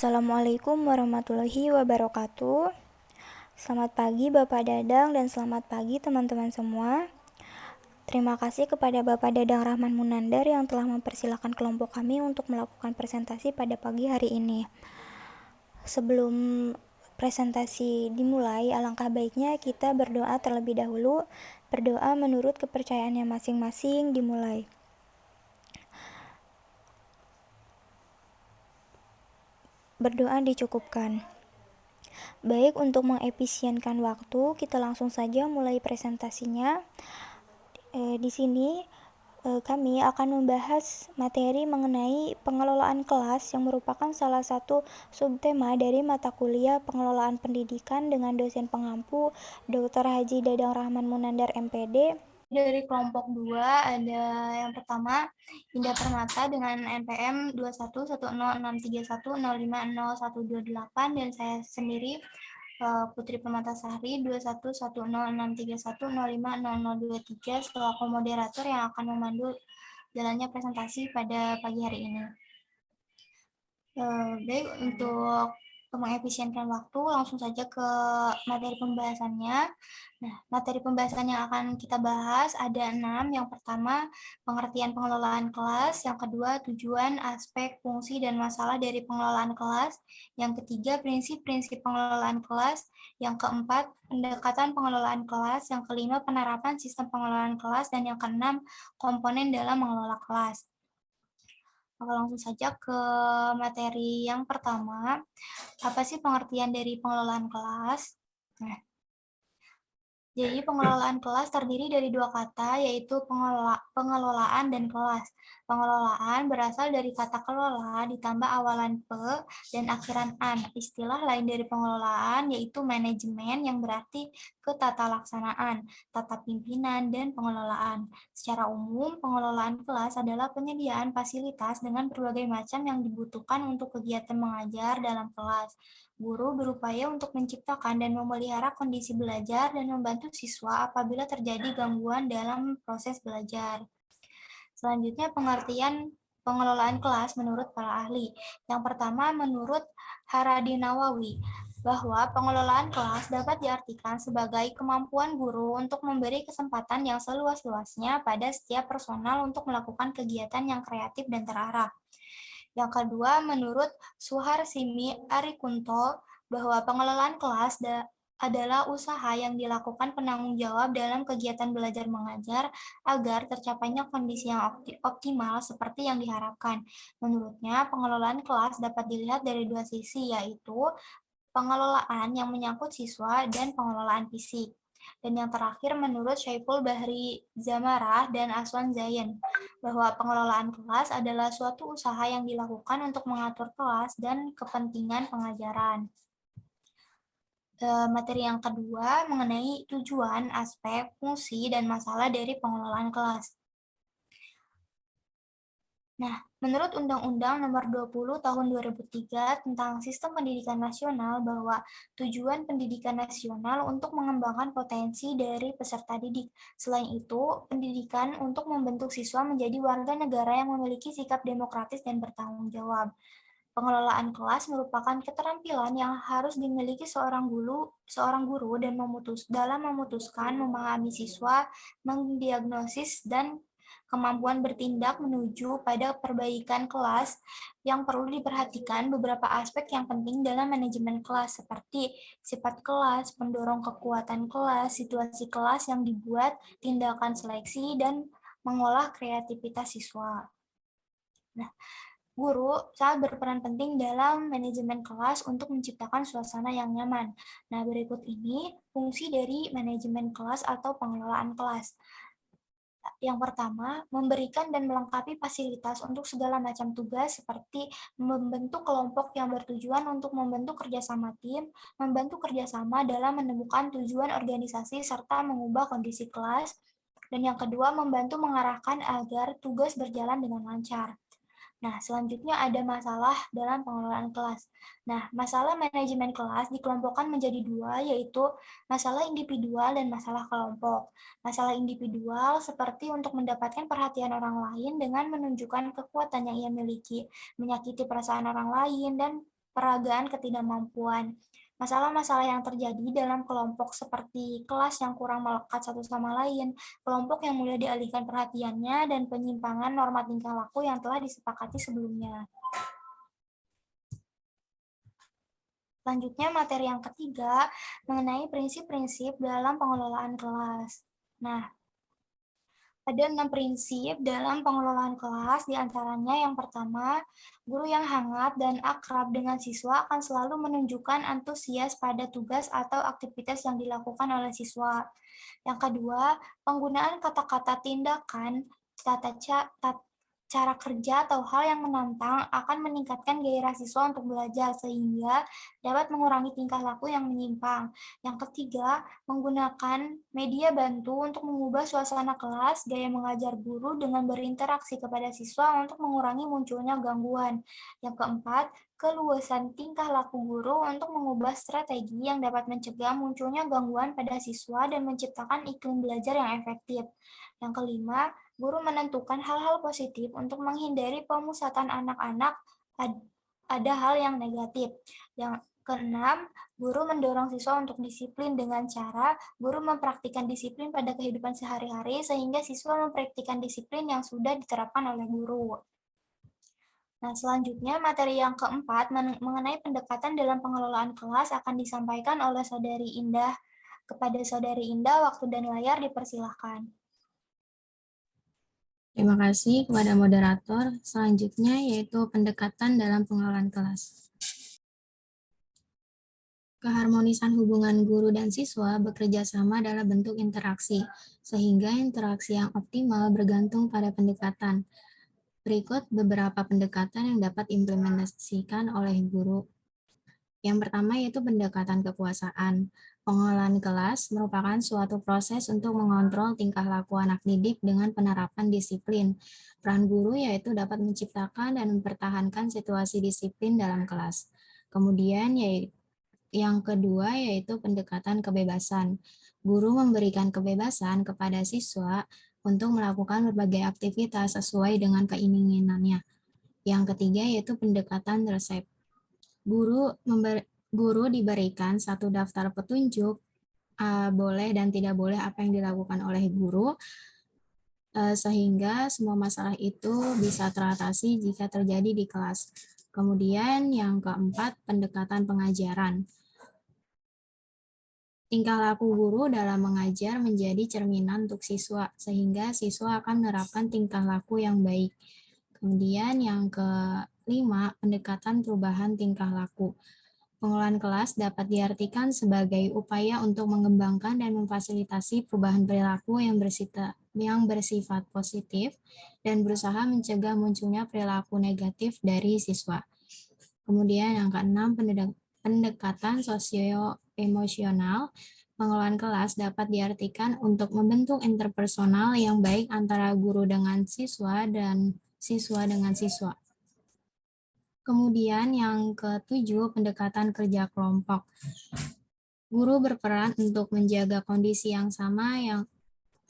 Assalamualaikum warahmatullahi wabarakatuh. Selamat pagi Bapak Dadang dan selamat pagi teman-teman semua. Terima kasih kepada Bapak Dadang Rahman Munandar yang telah mempersilahkan kelompok kami untuk melakukan presentasi pada pagi hari ini. Sebelum presentasi dimulai, alangkah baiknya kita berdoa terlebih dahulu. Berdoa menurut kepercayaannya masing-masing dimulai. Berdoa dicukupkan. Baik, untuk mengefisienkan waktu, kita langsung saja mulai presentasinya. Di sini kami akan membahas materi mengenai pengelolaan kelas yang merupakan salah satu subtema dari mata kuliah pengelolaan pendidikan dengan dosen pengampu Dr. Haji Dadang Rahman Munandar MPD. Dari kelompok 2 ada yang pertama Indah Permata dengan NPM 2110631050128 dan saya sendiri Putri Permatasari 2110631050023 selaku moderator yang akan memandu jalannya presentasi pada pagi hari ini. Baik, untuk mengefisienkan waktu, langsung saja ke materi pembahasannya. Nah, materi pembahasan yang akan kita bahas ada 6. Yang pertama, pengertian pengelolaan kelas. Yang kedua, tujuan, aspek, fungsi, dan masalah dari pengelolaan kelas. Yang ketiga, prinsip-prinsip pengelolaan kelas. Yang keempat, pendekatan pengelolaan kelas. Yang kelima, penerapan sistem pengelolaan kelas. Dan yang keenam, komponen dalam mengelola kelas. Langsung saja ke materi yang pertama. Apa sih pengertian dari pengelolaan kelas? Nah, jadi pengelolaan kelas terdiri dari dua kata, yaitu pengelolaan dan kelas. Pengelolaan berasal dari kata kelola ditambah awalan pe dan akhiran an. Istilah lain dari pengelolaan yaitu manajemen yang berarti ketatalaksanaan, tata pimpinan, dan pengelolaan. Secara umum, pengelolaan kelas adalah penyediaan fasilitas dengan berbagai macam yang dibutuhkan untuk kegiatan mengajar dalam kelas. Guru berupaya untuk menciptakan dan memelihara kondisi belajar dan membantu siswa apabila terjadi gangguan dalam proses belajar. Selanjutnya, pengertian pengelolaan kelas menurut para ahli. Yang pertama, menurut Haradi Nawawi, bahwa pengelolaan kelas dapat diartikan sebagai kemampuan guru untuk memberi kesempatan yang seluas-luasnya pada setiap personal untuk melakukan kegiatan yang kreatif dan terarah. Yang kedua, menurut Suharsimi Arikunto, bahwa pengelolaan kelas adalah usaha yang dilakukan penanggung jawab dalam kegiatan belajar mengajar agar tercapainya kondisi yang optimal seperti yang diharapkan. Menurutnya, pengelolaan kelas dapat dilihat dari dua sisi, yaitu pengelolaan yang menyangkut siswa dan pengelolaan fisik. Dan yang terakhir, menurut Syaiful Bahri Zamarah dan Aswan Zain, bahwa pengelolaan kelas adalah suatu usaha yang dilakukan untuk mengatur kelas dan kepentingan pengajaran. Materi yang kedua mengenai tujuan, aspek, fungsi, dan masalah dari pengelolaan kelas. Nah, menurut Undang-Undang Nomor 20 Tahun 2003 tentang Sistem Pendidikan Nasional bahwa tujuan pendidikan nasional untuk mengembangkan potensi dari peserta didik. Selain itu, pendidikan untuk membentuk siswa menjadi warga negara yang memiliki sikap demokratis dan bertanggung jawab. Pengelolaan kelas merupakan keterampilan yang harus dimiliki seorang guru dan dalam memutuskan, memahami siswa, mendiagnosis, dan kemampuan bertindak menuju pada perbaikan kelas. Yang perlu diperhatikan beberapa aspek yang penting dalam manajemen kelas seperti sifat kelas, pendorong kekuatan kelas, situasi kelas yang dibuat, tindakan seleksi, dan mengolah kreativitas siswa. Nah, guru sangat berperan penting dalam manajemen kelas untuk menciptakan suasana yang nyaman. Nah, berikut ini fungsi dari manajemen kelas atau pengelolaan kelas. Yang pertama, memberikan dan melengkapi fasilitas untuk segala macam tugas seperti membentuk kelompok yang bertujuan untuk membentuk kerjasama tim, membantu kerjasama dalam menemukan tujuan organisasi serta mengubah kondisi kelas, dan yang kedua, membantu mengarahkan agar tugas berjalan dengan lancar. Nah, selanjutnya ada masalah dalam pengelolaan kelas. Nah, masalah manajemen kelas dikelompokkan menjadi dua, yaitu masalah individual dan masalah kelompok. Masalah individual seperti untuk mendapatkan perhatian orang lain dengan menunjukkan kekuatan yang ia miliki, menyakiti perasaan orang lain, dan peragaan ketidakmampuan. Masalah-masalah yang terjadi dalam kelompok seperti kelas yang kurang melekat satu sama lain, kelompok yang mudah dialihkan perhatiannya, dan penyimpangan norma tingkah laku yang telah disepakati sebelumnya. Selanjutnya, materi yang ketiga mengenai prinsip-prinsip dalam pengelolaan kelas. Nah, ada 6 prinsip dalam pengelolaan kelas, diantaranya yang pertama, guru yang hangat dan akrab dengan siswa akan selalu menunjukkan antusias pada tugas atau aktivitas yang dilakukan oleh siswa. Yang kedua, penggunaan kata-kata tindakan, cara kerja atau hal yang menantang akan meningkatkan gairah siswa untuk belajar sehingga dapat mengurangi tingkah laku yang menyimpang. Yang ketiga, menggunakan media bantu untuk mengubah suasana kelas, gaya mengajar guru dengan berinteraksi kepada siswa untuk mengurangi munculnya gangguan. Yang keempat, keluasan tingkah laku guru untuk mengubah strategi yang dapat mencegah munculnya gangguan pada siswa dan menciptakan iklim belajar yang efektif. Yang kelima, guru menentukan hal-hal positif untuk menghindari pemusatan anak-anak ada hal yang negatif. Yang keenam, guru mendorong siswa untuk disiplin dengan cara guru mempraktikkan disiplin pada kehidupan sehari-hari sehingga siswa mempraktikkan disiplin yang sudah diterapkan oleh guru. Nah, selanjutnya materi yang keempat mengenai pendekatan dalam pengelolaan kelas akan disampaikan oleh Saudari Indah. Kepada Saudari Indah, waktu dan layar dipersilahkan. Terima kasih kepada moderator. Selanjutnya yaitu pendekatan dalam pengelolaan kelas. Keharmonisan hubungan guru dan siswa bekerja sama dalam bentuk interaksi, sehingga interaksi yang optimal bergantung pada pendekatan. Berikut beberapa pendekatan yang dapat diimplementasikan oleh guru. Yang pertama yaitu pendekatan kekuasaan. Pengelolaan kelas merupakan suatu proses untuk mengontrol tingkah laku anak didik dengan penerapan disiplin. Peran guru yaitu dapat menciptakan dan mempertahankan situasi disiplin dalam kelas. Kemudian yang kedua yaitu pendekatan kebebasan. Guru memberikan kebebasan kepada siswa untuk melakukan berbagai aktivitas sesuai dengan keinginannya. Yang ketiga yaitu pendekatan resep. Guru diberikan satu daftar petunjuk boleh dan tidak boleh apa yang dilakukan oleh guru, sehingga semua masalah itu bisa teratasi jika terjadi di kelas. Kemudian yang keempat, pendekatan pengajaran. Tingkah laku guru dalam mengajar menjadi cerminan untuk siswa, sehingga siswa akan menerapkan tingkah laku yang baik. Kemudian yang kelima, pendekatan perubahan tingkah laku. Pengelolaan kelas dapat diartikan sebagai upaya untuk mengembangkan dan memfasilitasi perubahan perilaku yang bersifat positif dan berusaha mencegah munculnya perilaku negatif dari siswa. Kemudian yang keenam, pendekatan sosio-emosional. Pengelolaan kelas dapat diartikan untuk membentuk interpersonal yang baik antara guru dengan siswa dan siswa dengan siswa. Kemudian yang ketujuh, pendekatan kerja kelompok. Guru berperan untuk menjaga kondisi yang sama yang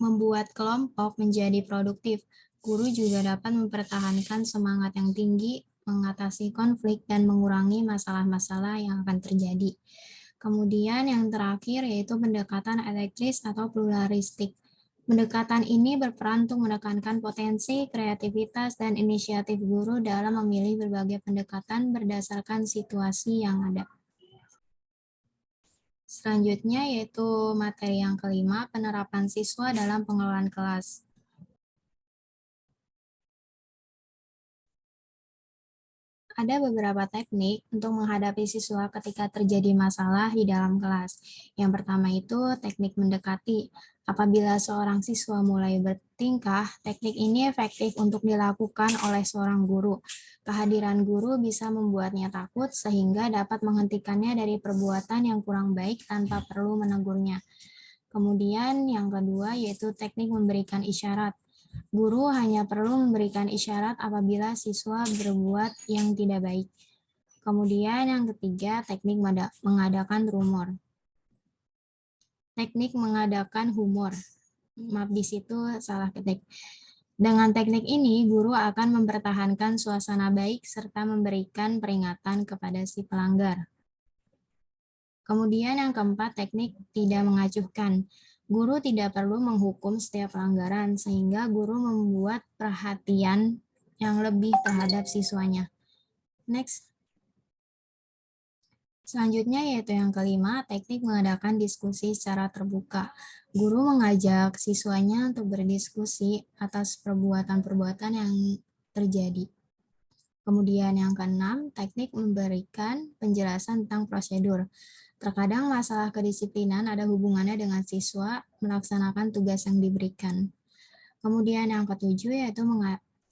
membuat kelompok menjadi produktif. Guru juga dapat mempertahankan semangat yang tinggi, mengatasi konflik, dan mengurangi masalah-masalah yang akan terjadi. Kemudian yang terakhir yaitu pendekatan elektris atau pluralistik. Pendekatan ini berperan untuk menekankan potensi, kreativitas, dan inisiatif guru dalam memilih berbagai pendekatan berdasarkan situasi yang ada. Selanjutnya yaitu materi yang kelima, penerapan siswa dalam pengelolaan kelas. Ada beberapa teknik untuk menghadapi siswa ketika terjadi masalah di dalam kelas. Yang pertama itu teknik mendekati. Apabila seorang siswa mulai bertingkah, teknik ini efektif untuk dilakukan oleh seorang guru. Kehadiran guru bisa membuatnya takut sehingga dapat menghentikannya dari perbuatan yang kurang baik tanpa perlu menegurnya. Kemudian yang kedua yaitu teknik memberikan isyarat. Guru hanya perlu memberikan isyarat apabila siswa berbuat yang tidak baik. Kemudian yang ketiga, teknik mengadakan rumor. Teknik mengadakan humor. Maaf, di situ salah ketik. Dengan teknik ini, guru akan mempertahankan suasana baik serta memberikan peringatan kepada si pelanggar. Kemudian yang keempat, teknik tidak mengacuhkan. Guru tidak perlu menghukum setiap pelanggaran, sehingga guru membuat perhatian yang lebih terhadap siswanya. Next. Selanjutnya yaitu yang kelima, teknik mengadakan diskusi secara terbuka. Guru mengajak siswanya untuk berdiskusi atas perbuatan-perbuatan yang terjadi. Kemudian yang keenam, teknik memberikan penjelasan tentang prosedur. Terkadang masalah kedisiplinan ada hubungannya dengan siswa melaksanakan tugas yang diberikan. Kemudian yang ketujuh yaitu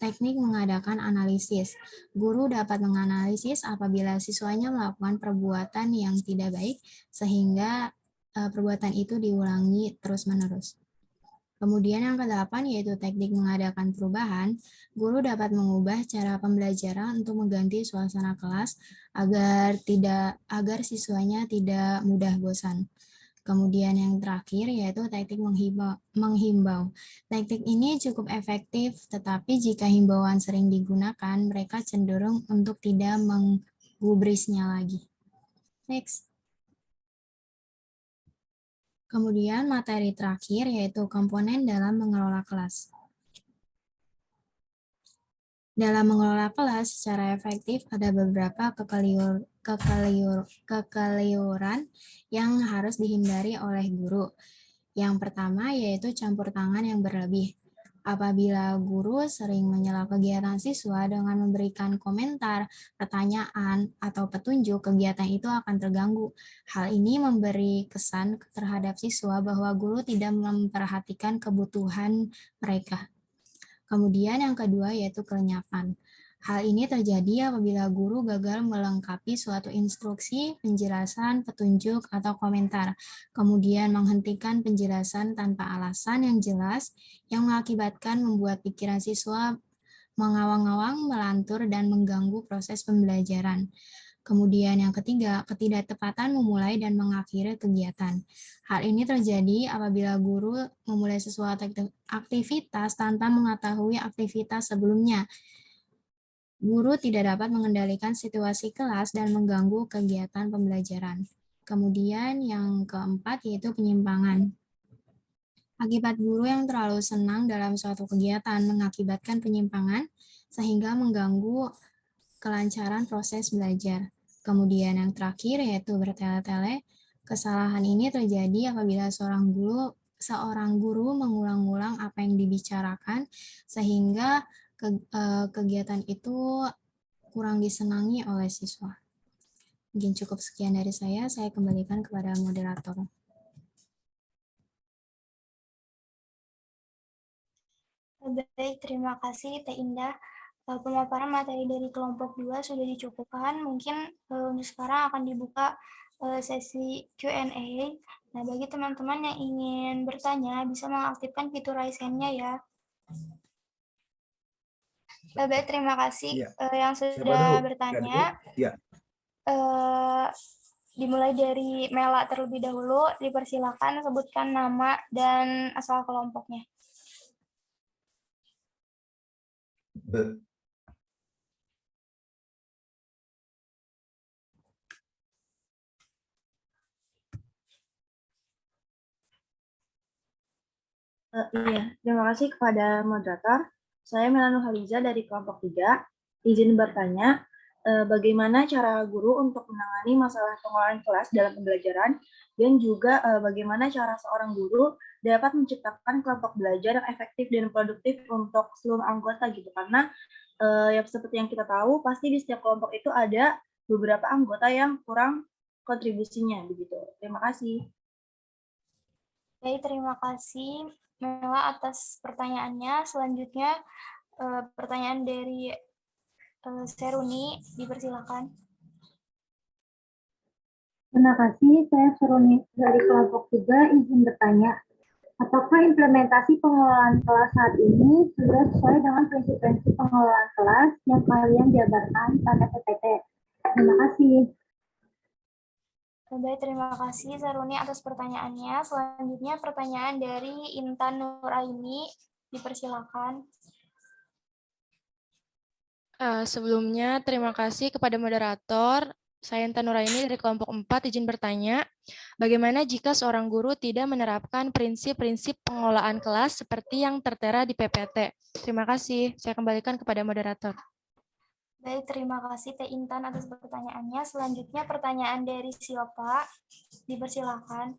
teknik mengadakan analisis. Guru dapat menganalisis apabila siswanya melakukan perbuatan yang tidak baik sehingga perbuatan itu diulangi terus-menerus. Kemudian yang kedelapan yaitu teknik mengadakan perubahan. Guru dapat mengubah cara pembelajaran untuk mengganti suasana kelas agar siswanya tidak mudah bosan. Kemudian yang terakhir yaitu teknik menghimbau. Teknik ini cukup efektif, tetapi jika himbauan sering digunakan, mereka cenderung untuk tidak menggubrisnya lagi. Next. Kemudian materi terakhir yaitu komponen dalam mengelola kelas. Dalam mengelola kelas secara efektif ada beberapa kekeliruan yang harus dihindari oleh guru. Yang pertama yaitu campur tangan yang berlebih. Apabila guru sering menyela kegiatan siswa dengan memberikan komentar, pertanyaan, atau petunjuk, kegiatan itu akan terganggu. Hal ini memberi kesan terhadap siswa bahwa guru tidak memperhatikan kebutuhan mereka. Kemudian yang kedua yaitu kelenyapan. Hal ini terjadi apabila guru gagal melengkapi suatu instruksi, penjelasan, petunjuk, atau komentar, kemudian menghentikan penjelasan tanpa alasan yang jelas yang mengakibatkan membuat pikiran siswa mengawang-awang, melantur, dan mengganggu proses pembelajaran. Kemudian yang ketiga, ketidaktepatan memulai dan mengakhiri kegiatan. Hal ini terjadi apabila guru memulai sesuatu aktivitas tanpa mengetahui aktivitas sebelumnya. Guru tidak dapat mengendalikan situasi kelas dan mengganggu kegiatan pembelajaran. Kemudian yang keempat yaitu penyimpangan. Akibat guru yang terlalu senang dalam suatu kegiatan mengakibatkan penyimpangan sehingga mengganggu kelancaran proses belajar. Kemudian yang terakhir yaitu bertele-tele. Kesalahan ini terjadi apabila seorang guru mengulang-ulang apa yang dibicarakan sehingga kegiatan itu kurang disenangi oleh siswa. Mungkin cukup sekian dari saya kembalikan kepada moderator. Baik, terima kasih Teh Indah. Pemaparan materi dari kelompok 2 sudah dicukupkan. Mungkin untuk sekarang akan dibuka sesi Q&A. Nah, bagi teman-teman yang ingin bertanya, bisa mengaktifkan fitur raise hand-nya ya. Baik, terima kasih yang sudah bertanya. Ya. Dimulai dari Mela terlebih dahulu, dipersilakan sebutkan nama dan asal kelompoknya. Iya, terima kasih kepada moderator. Saya Melanu Haliza dari kelompok 3. Izin bertanya, bagaimana cara guru untuk menangani masalah pengelolaan kelas dalam pembelajaran, dan juga bagaimana cara seorang guru dapat menciptakan kelompok belajar yang efektif dan produktif untuk seluruh anggota gitu. Karena ya seperti yang kita tahu, pasti di setiap kelompok itu ada beberapa anggota yang kurang kontribusinya begitu. Terima kasih. Baik, terima kasih Mela atas pertanyaannya. Selanjutnya pertanyaan dari Seruni, dipersilakan. Terima kasih, saya Seruni dari kelompok 3 izin bertanya. Apakah implementasi pengelolaan kelas saat ini sudah sesuai dengan prinsip-prinsip pengelolaan kelas yang kalian jabarkan pada PPT? Terima kasih. Baik, terima kasih Saruni atas pertanyaannya. Selanjutnya pertanyaan dari Intan Nuraini, dipersilakan. Sebelumnya, terima kasih kepada moderator. Saya Intan Nuraini dari kelompok 4 izin bertanya, bagaimana jika seorang guru tidak menerapkan prinsip-prinsip pengelolaan kelas seperti yang tertera di PPT? Terima kasih. Saya kembalikan kepada moderator. Baik, terima kasih Teh Intan atas pertanyaannya. Selanjutnya pertanyaan dari siapa? Dipersilakan.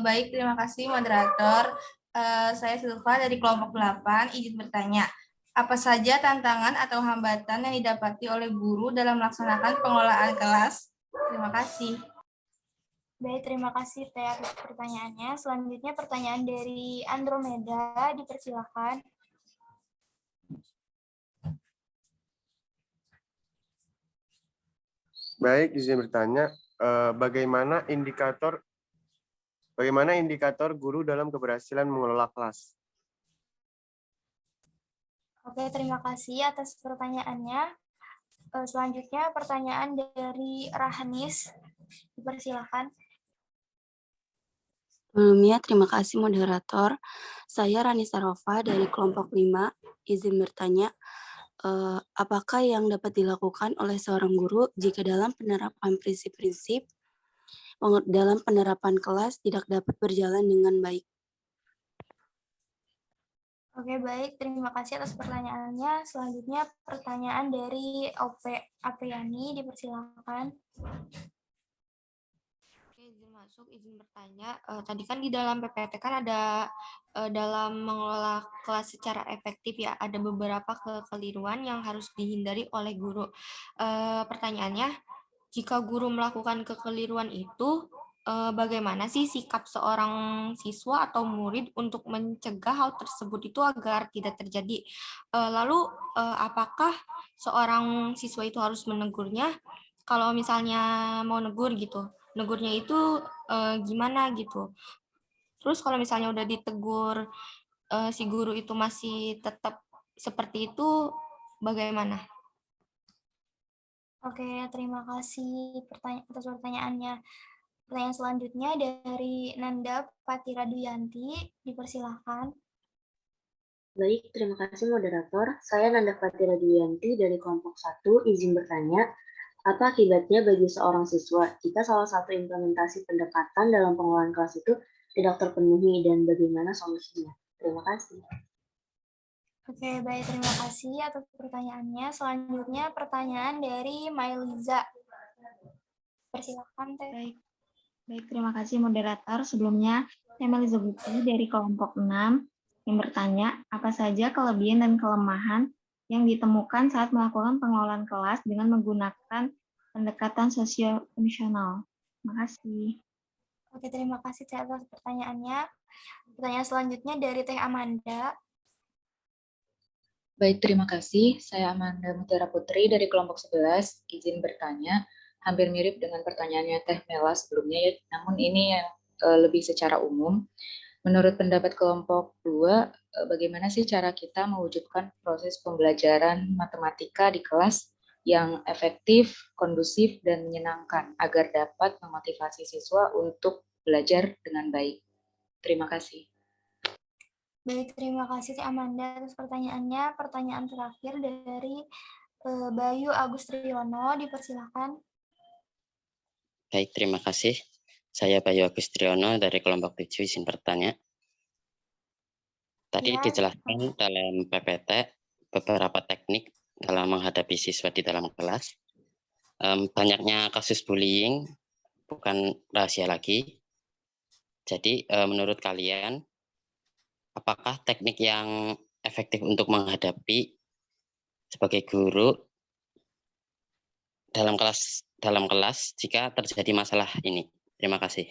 Baik, terima kasih moderator. Saya Silva dari kelompok 8, izin bertanya. Apa saja tantangan atau hambatan yang didapati oleh guru dalam melaksanakan pengelolaan kelas? Terima kasih. Baik, terima kasih Teh atas pertanyaannya. Selanjutnya pertanyaan dari Andromeda, dipersilakan. Baik, izin bertanya, bagaimana indikator guru dalam keberhasilan mengelola kelas? Oke, terima kasih atas pertanyaannya. Selanjutnya pertanyaan dari Rahnis, dipersilakan. Sebelumnya, terima kasih moderator. Saya Rani Sarofa dari kelompok 5, izin bertanya, apakah yang dapat dilakukan oleh seorang guru jika dalam penerapan prinsip-prinsip dalam penerapan kelas tidak dapat berjalan dengan baik? Oke, baik. Terima kasih atas pertanyaannya. Selanjutnya pertanyaan dari Apriani, dipersilakan. Oke, izin masuk, izin bertanya. Tadi kan di dalam PPT kan ada dalam mengelola kelas secara efektif ya, ada beberapa kekeliruan yang harus dihindari oleh guru. Pertanyaannya, jika guru melakukan kekeliruan itu, bagaimana sih sikap seorang siswa atau murid untuk mencegah hal tersebut itu agar tidak terjadi? Lalu, apakah seorang siswa itu harus menegurnya? Kalau misalnya mau negur gitu, negurnya itu gimana gitu. Terus kalau misalnya udah ditegur, si guru itu masih tetap seperti itu, bagaimana? Oke, terima kasih atas pertanyaannya. Pertanyaan selanjutnya dari Nanda Patira Duyanti, dipersilakan. Baik, terima kasih moderator. Saya Nanda Fatira Duyanti dari kelompok 1, izin bertanya, apa akibatnya bagi seorang siswa jika salah satu implementasi pendekatan dalam pengelolaan kelas itu tidak terpenuhi dan bagaimana solusinya? Terima kasih. Oke, baik. Terima kasih atas pertanyaannya. Selanjutnya pertanyaan dari Mailiza. Persilakan, Teh. Baik, terima kasih moderator. Sebelumnya, saya Mailiza Bukti dari kelompok 6 yang bertanya, apa saja kelebihan dan kelemahan yang ditemukan saat melakukan pengelolaan kelas dengan menggunakan pendekatan sosio-emosional. Terima kasih. Oke, terima kasih Teh atas pertanyaannya. Pertanyaan selanjutnya dari Teh Amanda. Baik, terima kasih. Saya Amanda Mutiara Putri dari kelompok 11, izin bertanya. Hampir mirip dengan pertanyaannya Teh Mela sebelumnya, ya, namun ini yang lebih secara umum. Menurut pendapat kelompok 2, bagaimana sih cara kita mewujudkan proses pembelajaran matematika di kelas yang efektif, kondusif, dan menyenangkan agar dapat memotivasi siswa untuk belajar dengan baik? Terima kasih. Baik, terima kasih Amanda atas pertanyaannya. Pertanyaan terakhir dari Bayu Agustriono, dipersilakan. Baik, terima kasih. Saya Bayu Agustriono dari kelompok 7, izin bertanya. Tadi dijelaskan dalam PPT beberapa teknik dalam menghadapi siswa di dalam kelas. Banyaknya kasus bullying bukan rahasia lagi. Jadi menurut kalian, apakah teknik yang efektif untuk menghadapi sebagai guru dalam kelas jika terjadi masalah ini? Terima kasih.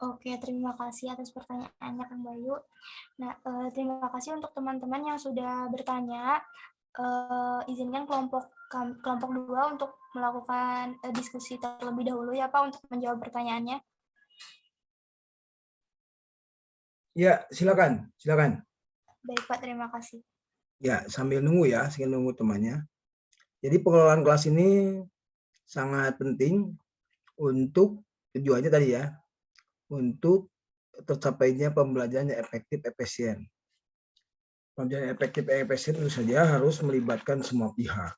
Oke, terima kasih atas pertanyaannya Kang Bayu. Nah, terima kasih untuk teman-teman yang sudah bertanya. Izinkan kelompok 2 untuk melakukan diskusi terlebih dahulu ya Pak untuk menjawab pertanyaannya. Ya, silakan. Baik Pak, terima kasih. Ya, sambil nunggu temannya. Jadi pengelolaan kelas ini sangat penting untuk tujuannya tadi ya, untuk tercapainya pembelajaran yang efektif, efisien. Pengertian efektif tentu saja harus melibatkan semua pihak.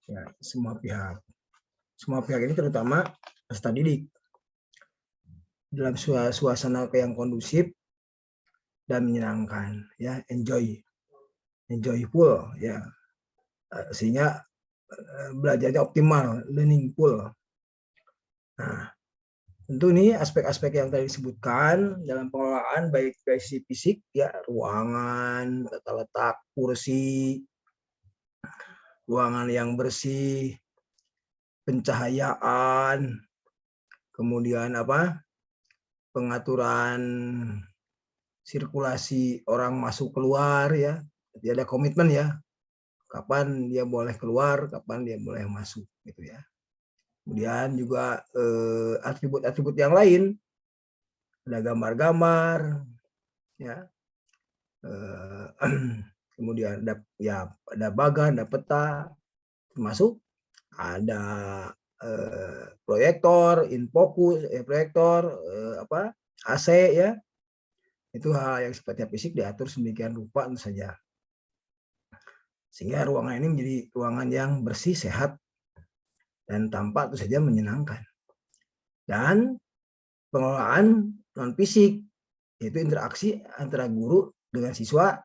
Ya, semua pihak. Semua pihak ini terutama peserta didik. Dalam suasana yang kondusif dan menyenangkan, ya, enjoyful, ya, sehingga belajarnya optimal, learningful. Nah, tentu ini aspek-aspek yang tadi disebutkan dalam pengelolaan baik dari sisi fisik, ya, ruangan, tata letak kursi, ruangan yang bersih, pencahayaan, kemudian pengaturan sirkulasi orang masuk keluar, ya. Jadi ada komitmen, ya. Kapan dia boleh keluar, kapan dia boleh masuk, gitu ya. Kemudian juga atribut-atribut yang lain, ada gambar-gambar, ya. Kemudian ada bagan, ada peta, termasuk ada proyektor, infocus, proyektor, AC, ya. Itu hal yang sifatnya fisik diatur sedemikian rupa tentu saja. Sehingga ruangan ini menjadi ruangan yang bersih, sehat, dan tampak tentu saja menyenangkan. Dan pengelolaan non fisik, yaitu interaksi antara guru dengan siswa,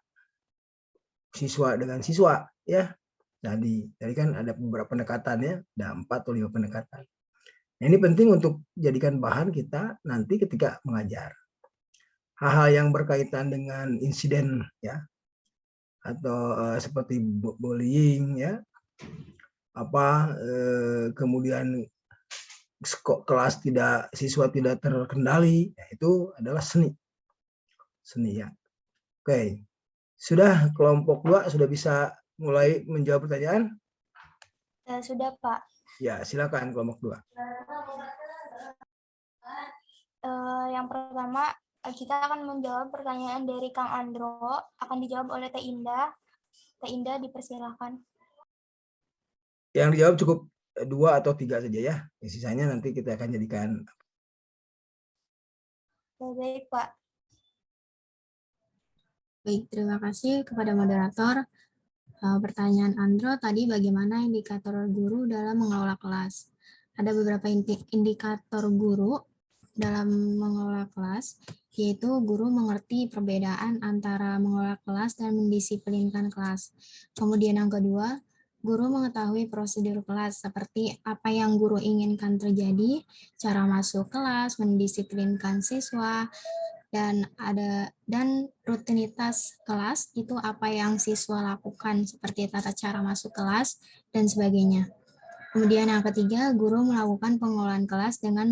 siswa dengan siswa, ya. Tadi kan ada beberapa pendekatan, ya, ada 4 atau 5 pendekatan. Nah, ini penting untuk jadikan bahan kita nanti ketika mengajar. Hal-hal yang berkaitan dengan insiden, ya, atau seperti bullying, ya, kemudian kelas siswa tidak terkendali, ya, itu adalah seni, ya. Oke, sudah kelompok 2 sudah bisa mulai menjawab pertanyaan? Sudah, Pak. Ya, silakan kelompok 2. Yang pertama, kita akan menjawab pertanyaan dari Kang Andro, akan dijawab oleh Teh Indah. Teh Indah, dipersilakan. Yang dijawab cukup 2 atau 3 saja, ya. Sisanya nanti kita akan jadikan. Baik, Pak. Baik, terima kasih kepada moderator. Pertanyaan Andro tadi, bagaimana indikator guru dalam mengelola kelas? Ada beberapa indikator guru dalam mengelola kelas, yaitu guru mengerti perbedaan antara mengelola kelas dan mendisiplinkan kelas. Kemudian yang kedua, guru mengetahui prosedur kelas seperti apa yang guru inginkan terjadi, cara masuk kelas, mendisiplinkan siswa, dan rutinitas kelas itu apa yang siswa lakukan seperti tata cara masuk kelas dan sebagainya. Kemudian yang ketiga, guru melakukan pengelolaan kelas dengan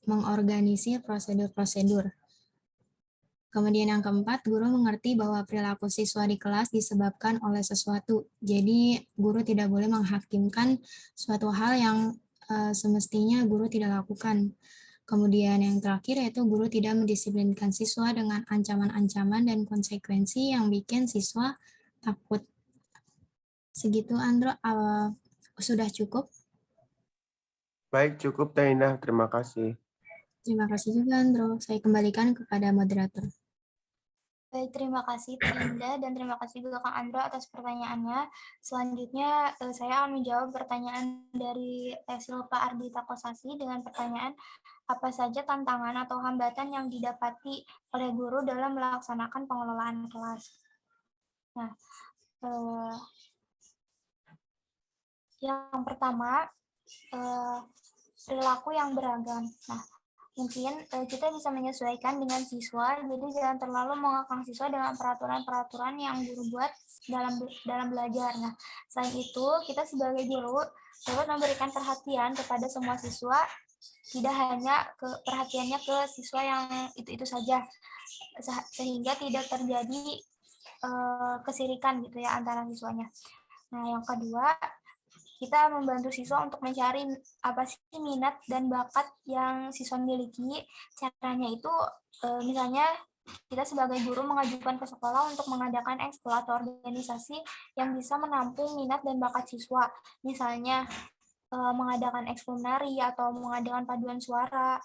mengorganisir prosedur-prosedur. Kemudian yang keempat, guru mengerti bahwa perilaku siswa di kelas disebabkan oleh sesuatu. Jadi guru tidak boleh menghakimkan suatu hal yang semestinya guru tidak lakukan. Kemudian yang terakhir yaitu guru tidak mendisiplinkan siswa dengan ancaman-ancaman dan konsekuensi yang bikin siswa takut. Segitu, Andro. Sudah cukup? Baik, cukup Teh Indah. Terima kasih. Terima kasih juga, Andro. Saya kembalikan kepada moderator. Baik, terima kasih Teh Indah dan terima kasih juga Kang Andro atas pertanyaannya. Selanjutnya saya akan menjawab pertanyaan dari Teh Silpa Ardita Kosasi dengan pertanyaan, apa saja tantangan atau hambatan yang didapati oleh guru dalam melaksanakan pengelolaan kelas? Nah, yang pertama, perilaku yang beragam. Nah, mungkin kita bisa menyesuaikan dengan siswa, jadi jangan terlalu mengekang siswa dengan peraturan-peraturan yang guru buat dalam belajar. Nah, selain itu, kita sebagai guru dapat memberikan perhatian kepada semua siswa, tidak hanya perhatiannya ke siswa yang itu saja, sehingga tidak terjadi kesirikan gitu ya antara siswanya. Nah, yang kedua, kita membantu siswa untuk mencari apa sih minat dan bakat yang siswa miliki. Caranya itu misalnya kita sebagai guru mengajukan ke sekolah untuk mengadakan ekskul atau organisasi yang bisa menampung minat dan bakat siswa. Misalnya mengadakan ekskul menari atau mengadakan paduan suara.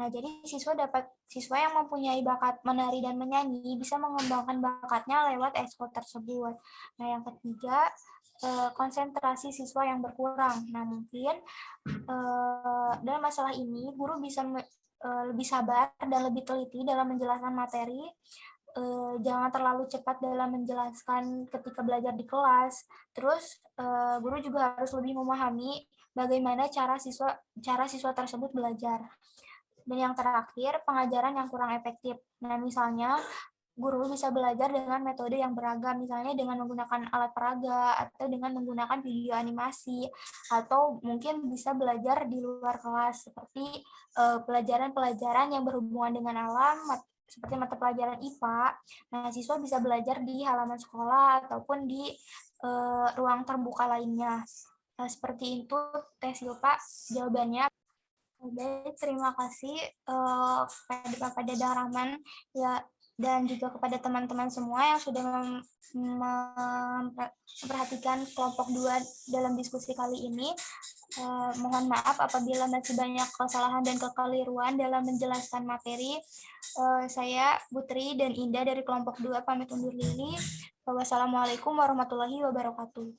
Nah, jadi siswa yang mempunyai bakat menari dan menyanyi bisa mengembangkan bakatnya lewat ekskul tersebut. Nah, yang ketiga, konsentrasi siswa yang berkurang. Nah, mungkin dalam masalah ini guru bisa lebih sabar dan lebih teliti dalam menjelaskan materi. Jangan terlalu cepat dalam menjelaskan ketika belajar di kelas. Terus guru juga harus lebih memahami bagaimana cara siswa tersebut belajar. Dan yang terakhir, pengajaran yang kurang efektif. Nah, misalnya guru bisa belajar dengan metode yang beragam, misalnya dengan menggunakan alat peraga atau dengan menggunakan video animasi, atau mungkin bisa belajar di luar kelas seperti pelajaran-pelajaran yang berhubungan dengan alam, seperti mata pelajaran IPA. Nah, siswa bisa belajar di halaman sekolah ataupun di ruang terbuka lainnya. Nah, seperti itu Teh Silpa jawabannya. Baik, terima kasih kepada Bapak Dadang Rahman ya, dan juga kepada teman-teman semua yang sudah memperhatikan kelompok 2 dalam diskusi kali ini. Mohon maaf apabila masih banyak kesalahan dan kekeliruan dalam menjelaskan materi. Saya Putri dan Indah dari kelompok 2 pamit undur diri. Wassalamualaikum warahmatullahi wabarakatuh.